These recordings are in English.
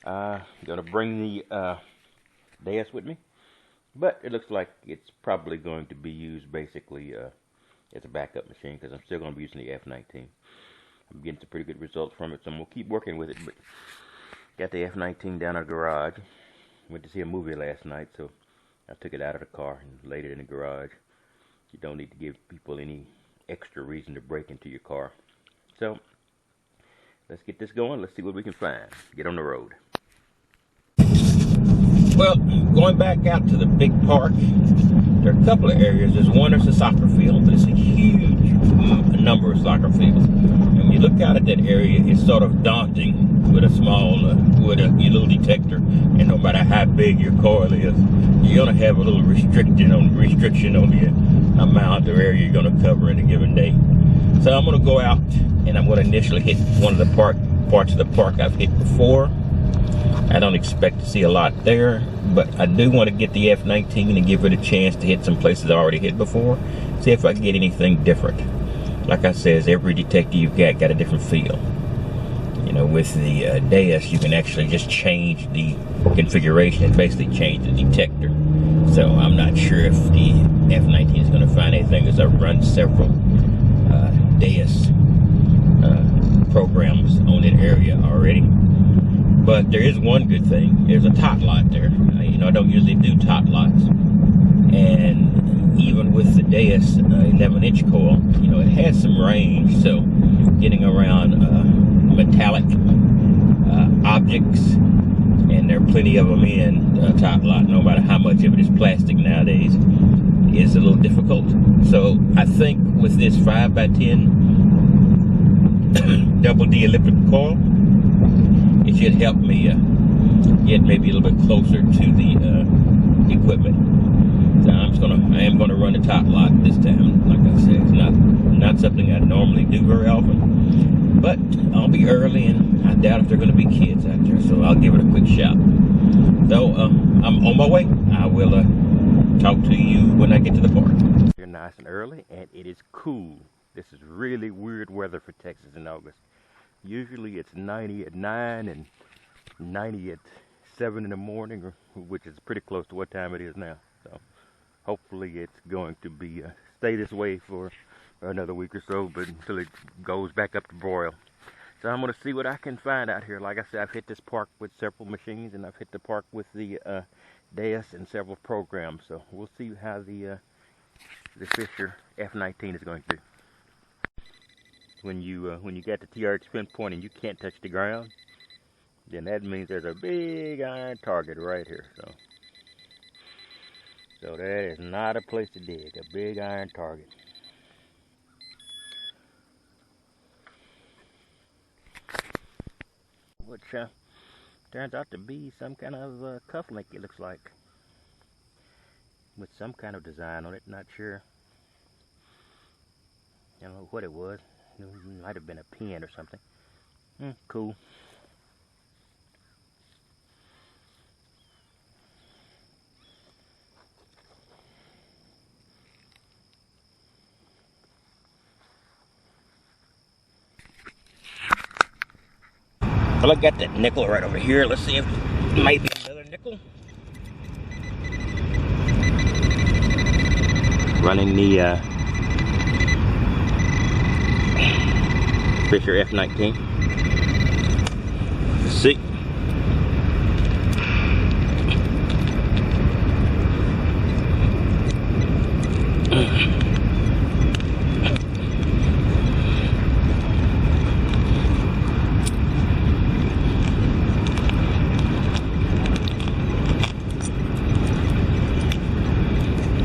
Gonna bring the Deus with me, but it looks like it's probably going to be used basically as a backup machine because I'm still gonna be using the F19. I'm getting some pretty good results from it, so I'm gonna keep working with it. But got the F19 down in the garage. Went to see a movie last night, so I took it out of the car and laid it in the garage. You don't need to give people any extra reason to break into your car. So let's get this going. Let's see what we can find. Get on the road. Well, going back out to the big park, there are a couple of areas. There's one, there's a soccer field, but it's a huge number of soccer fields. And when you look out at that area, it's sort of daunting with a small, with a little detector. And no matter how big your coil is, you're gonna have a little restriction on the amount of area you're gonna cover in a given day. So I'm gonna go out and I'm gonna initially hit one of the parts of the park I've hit before. I don't expect to see a lot there, but I do want to get the F19 and give it a chance to hit some places I already hit before. See if I can get anything different. Like I says, every detector you've got a different feel. You know, with the Deus, you can actually just change the configuration and basically change the detector. So I'm not sure if the F19 is going to find anything, as I've run several Deus programs on that area already. But there is one good thing. There's a tot lot there. You know, I don't usually do tot lots. And even with the Deus 11-inch coil, you know, it has some range. So getting around metallic objects, and there are plenty of them in tot lot, no matter how much of it is plastic nowadays, is a little difficult. So I think with this 5x10 double D elliptical coil, it should help me get maybe a little bit closer to the equipment. So I am gonna run the top lot this time. Like I said, it's not something I normally do very often, but I'll be early and I doubt if there are gonna be kids out there, so I'll give it a quick shot. So I'm on my way. I will talk to you when I get to the park. You're nice and early, and it is cool. This is really weird weather for Texas in August. Usually it's 90 at 9 and 90 at 7 in the morning, which is pretty close to what time it is now. So hopefully it's going to be stay this way for another week or so, but until it goes back up to broil. So I'm going to see what I can find out here. Like I said, I've hit this park with several machines, and I've hit the park with the Deus and several programs. So we'll see how the Fisher F19 is going to do. When you get the TRX pinpoint and you can't touch the ground, then that means there's a big iron target right here. So that is not a place to dig, a big iron target. Which turns out to be some kind of cufflink, it looks like, with some kind of design on it. Not sure. I don't know what it was. It might have been a pin or something. Cool. Well, I got that nickel right over here. Let's see if it might be another nickel. Running the Fisher F19. Let's see.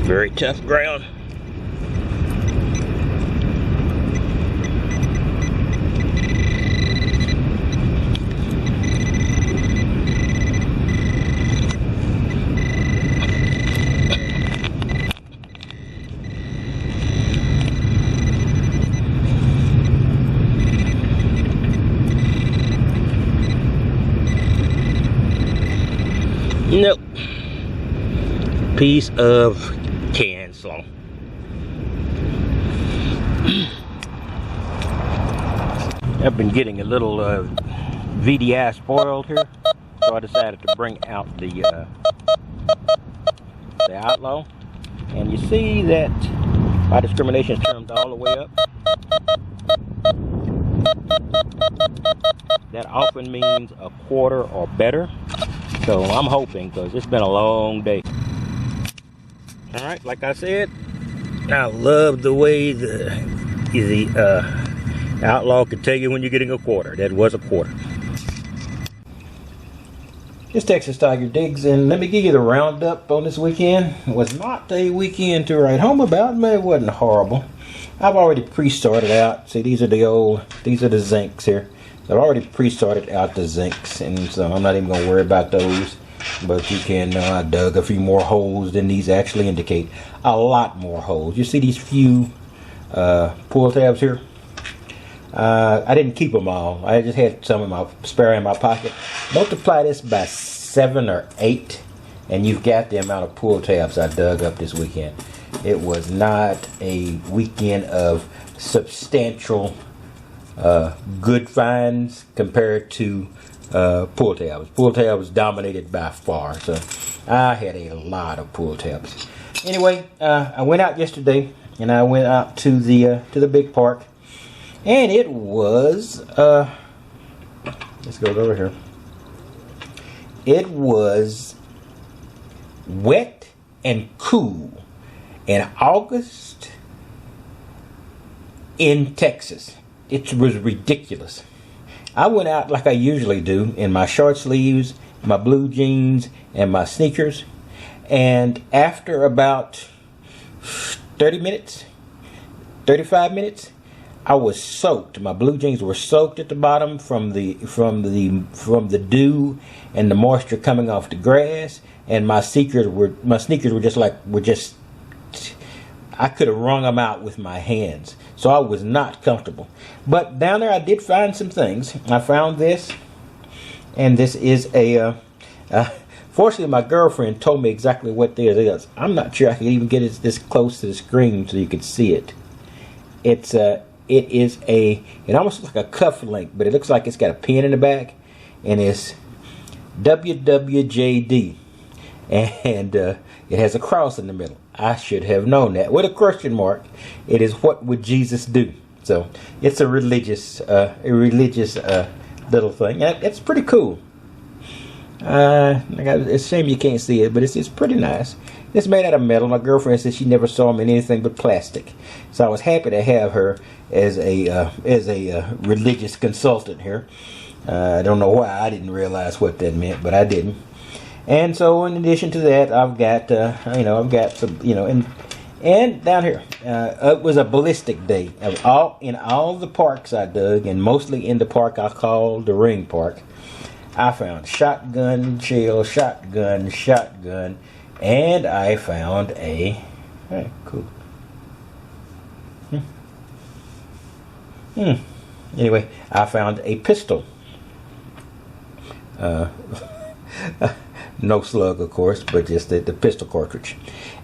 Very tough ground. Nope. Piece of can slaw. I've been getting a little VDI spoiled here. So I decided to bring out the Outlaw, and you see that my discrimination is turned all the way up. That often means a quarter or better. So I'm hoping, because it's been a long day. All right, like I said, I love the way the Outlaw can tell you when you're getting a quarter. That was a quarter. This Texas Tiger Digs, and let me give you the roundup on this weekend. It was not a weekend to write home about, but it wasn't horrible. I've already pre-started out. See, these are the zincs here. So I've already pre-started out the zincs, and so I'm not even going to worry about those. But you can know I dug a few more holes than these actually indicate. A lot more holes. You see these few pull tabs here? I didn't keep them all. I just had some in my spare in my pocket. Multiply this by 7 or 8, and you've got the amount of pull tabs I dug up this weekend. It was not a weekend of substantial good finds compared to pull tabs. Pull tabs dominated by far, so I had a lot of pull tabs. Anyway, I went out yesterday, and I went out to the big park. And it was, let's go over here. It was wet and cool in August in Texas. It was ridiculous. I went out like I usually do in my short sleeves, my blue jeans, and my sneakers. And after about 30 minutes, 35 minutes, I was soaked. My blue jeans were soaked at the bottom from the dew and the moisture coming off the grass, and my sneakers were just I could have wrung them out with my hands. So I was not comfortable. But down there I did find some things. I found this, and this is a fortunately my girlfriend told me exactly what this is. I'm not sure I can even get it this close to the screen so you could see it. It almost looks like a cuff link, but it looks like it's got a pin in the back, and it's WWJD, and it has a cross in the middle. I should have known that. With a question mark, it is what would Jesus do? So it's a religious little thing. It's pretty cool. It's a shame you can't see it, but it's pretty nice. It's made out of metal. My girlfriend said she never saw them in anything but plastic, so I was happy to have her as a religious consultant here. I don't know why I didn't realize what that meant, but I didn't. And so, in addition to that, I've got some, and down here, it was a ballistic day. In all the parks I dug, and mostly in the park I call the Ring Park, I found shotgun shell, shotgun, and I found a cool. Anyway, I found a pistol. No slug, of course, but just the pistol cartridge.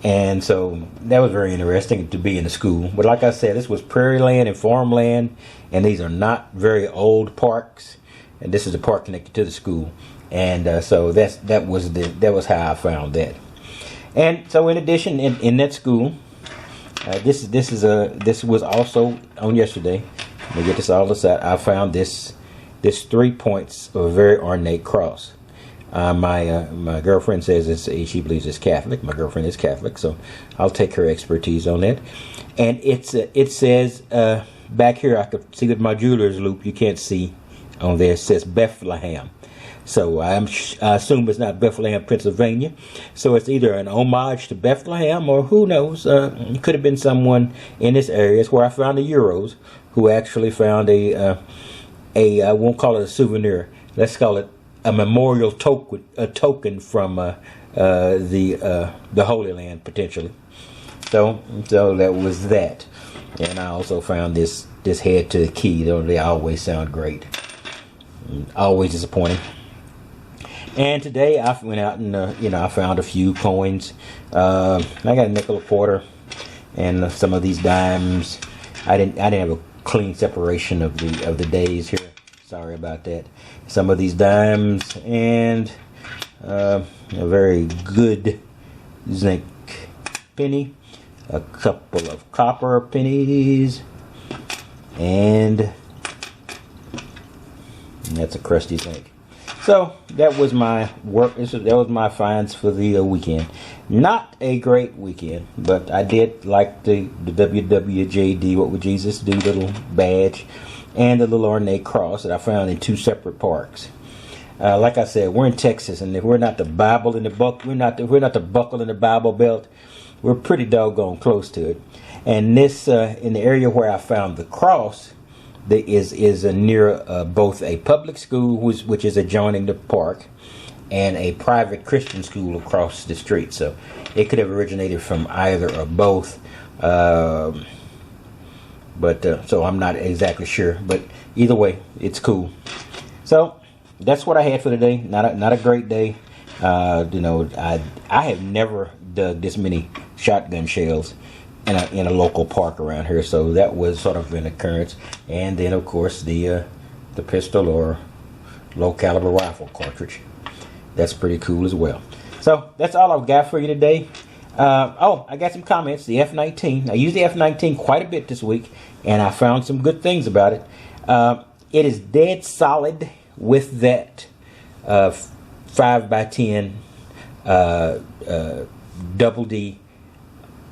And so that was very interesting to be in the school. But like I said, this was prairie land and farmland, and these are not very old parks. And this is a park connected to the school. And so that was how I found that. And so in addition, in that school, this was also on yesterday. Let me get this all aside. I found this 3 points of a very ornate cross. My girlfriend says she believes it's Catholic. My girlfriend is Catholic, so I'll take her expertise on that. And it says back here, I could see with my jeweler's loop. You can't see on there. It says Bethlehem. So I assume it's not Bethlehem, Pennsylvania. So it's either an homage to Bethlehem, or who knows? It could have been someone in this area. It's where I found the Euros, who actually found I won't call it a souvenir. Let's call it a memorial token from the Holy Land, potentially. So that was that. And I also found this head to the key. They always sound great. Always disappointing. And today I went out and I found a few coins. I got a nickel, a quarter, and some of these dimes. I didn't have a clean separation of the days here, Sorry about that. Some of these dimes and a very good zinc penny, a couple of copper pennies, and that's a crusty zinc. So that was my work. That was my finds for the weekend. Not a great weekend, but I did like the WWJD, What Would Jesus Do little badge, and the little ornate cross that I found in 2 separate parks. Like I said, we're in Texas, and if we're not the Bible in the buck, we're not the buckle in the Bible Belt. We're pretty doggone close to it. And this in the area where I found the cross, there is near both a public school, which is adjoining the park, and a private Christian school across the street. So it could have originated from either or both. So I'm not exactly sure, but either way, it's cool. So that's what I had for today. Not a great day. You know, I have never dug this many shotgun shells in a local park around here, so that was sort of an occurrence. And then of course the pistol or low caliber rifle cartridge. That's pretty cool as well. So that's all I've got for you today. Oh, I got some comments. The F19. I used the F19 quite a bit this week, and I found some good things about it. It is dead solid with that 5x10 double D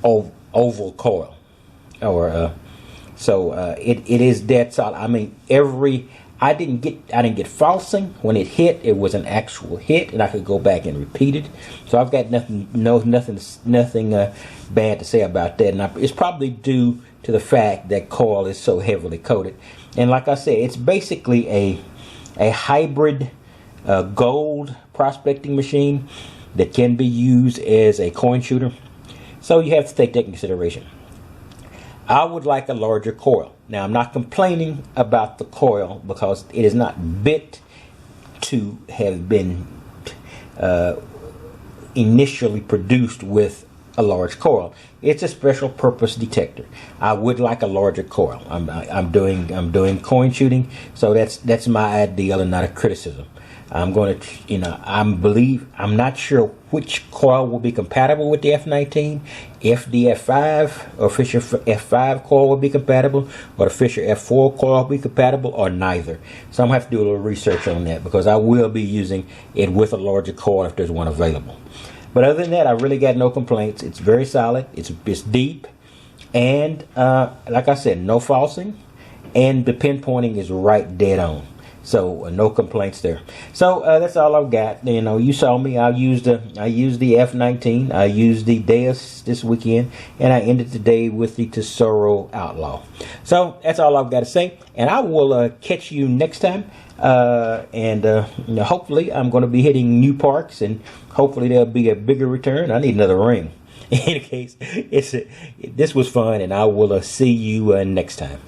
oval coil, or it is dead solid. I mean, I didn't get falsing when it hit. It was an actual hit, and I could go back and repeat it. So I've got nothing bad to say about that. And it's probably due to the fact that coil is so heavily coated. And like I said, it's basically a hybrid gold prospecting machine that can be used as a coin shooter. So you have to take that into consideration. I would like a larger coil. Now, I'm not complaining about the coil because it is not bit to have been initially produced with a large coil. It's a special purpose detector. I would like a larger coil. I'm doing coin shooting, so that's my ideal and not a criticism. I'm going to, I'm not sure which coil will be compatible with the F19. If the F5 or Fisher F5 coil will be compatible, or the Fisher F4 coil will be compatible, or neither. So I'm going to have to do a little research on that, because I will be using it with a larger coil if there's one available. But other than that, I really got no complaints. It's very solid. It's deep. And like I said, no falsing. And the pinpointing is right dead on. So no complaints there. So that's all I've got. You know, you saw me. I used the F19. I used the Deus this weekend, and I ended the day with the Tesoro Outlaw. So that's all I've got to say. And I will catch you next time. Hopefully I'm going to be hitting new parks, and hopefully there'll be a bigger return. I need another ring. In any case, this was fun, and I will see you next time.